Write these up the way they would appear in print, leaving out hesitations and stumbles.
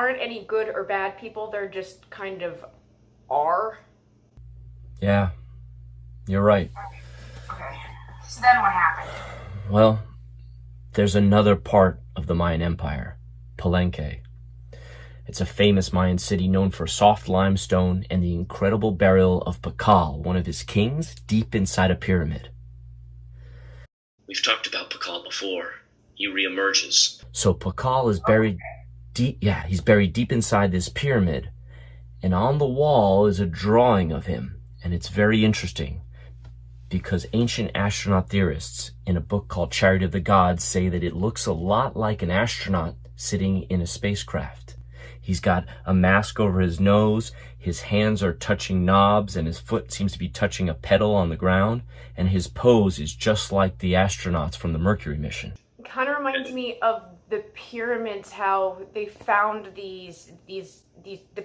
aren't any good or bad people, they're just kind of are. Yeah, you're right. Okay, so then what happened? Well, there's another part of the Mayan Empire, Palenque. It's a famous Mayan city known for soft limestone and the incredible burial of Pakal, one of his kings, deep inside a pyramid. We've talked about Pakal before. He reemerges. So Pakal is buried deep, he's buried deep inside this pyramid. And on the wall is a drawing of him. And it's very interesting because ancient astronaut theorists in a book called Chariot of the Gods say that it looks a lot like an astronaut sitting in a spacecraft. He's got a mask over his nose, his hands are touching knobs, and his foot seems to be touching a pedal on the ground, and his pose is just like the astronauts from the Mercury mission. It kind of reminds me of the pyramids, how they found the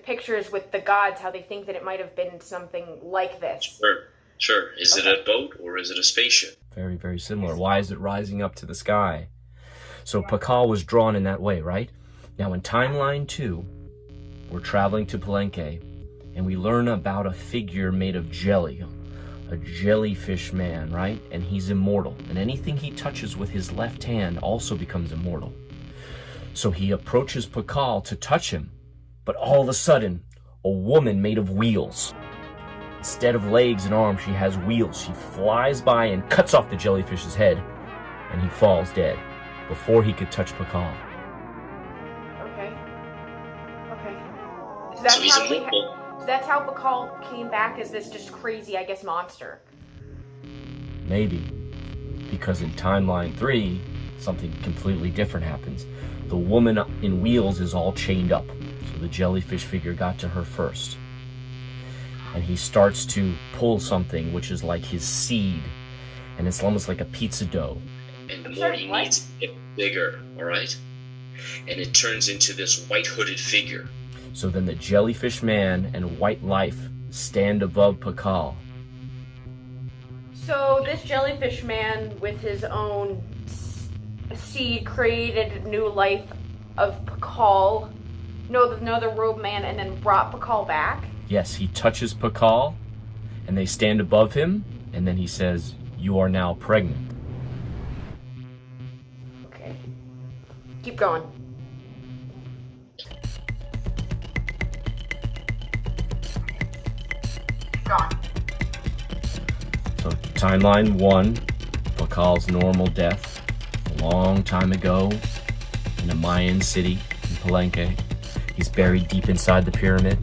pictures with the gods, how they think that it might have been something like this. Sure. Is it a boat or is it a spaceship? Very, very similar. Why is it rising up to the sky? So Pakal was drawn in that way, right? Now in timeline 2, we're traveling to Palenque, and we learn about a figure made of jelly, a jellyfish man, right? And he's immortal, and anything he touches with his left hand also becomes immortal. So he approaches Pakal to touch him, but all of a sudden, a woman made of wheels. Instead of legs and arms, she has wheels. She flies by and cuts off the jellyfish's head, and he falls dead before he could touch Pakal. So that's how Pakal came back as this just crazy, I guess, monster. Maybe. Because in timeline 3, something completely different happens. The woman in wheels is all chained up. So the jellyfish figure got to her first. And he starts to pull something which is like his seed. And it's almost like a pizza dough. And the more he needs, it gets bigger, alright? And it turns into this white hooded figure. So then the Jellyfish Man and White Life stand above Pakal. So this Jellyfish Man, with his own seed, created new life of Pakal. No, the Robe Man, and then brought Pakal back? Yes, he touches Pakal, and they stand above him, and then he says, "You are now pregnant." Okay. Keep going. So timeline 1, Pakal's normal death, a long time ago in a Mayan city in Palenque. He's buried deep inside the pyramid,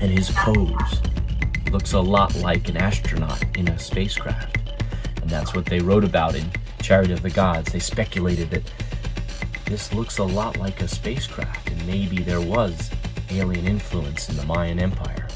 and his pose looks a lot like an astronaut in a spacecraft. And that's what they wrote about in Chariot of the Gods. They speculated that this looks a lot like a spacecraft, and maybe there was alien influence in the Mayan Empire.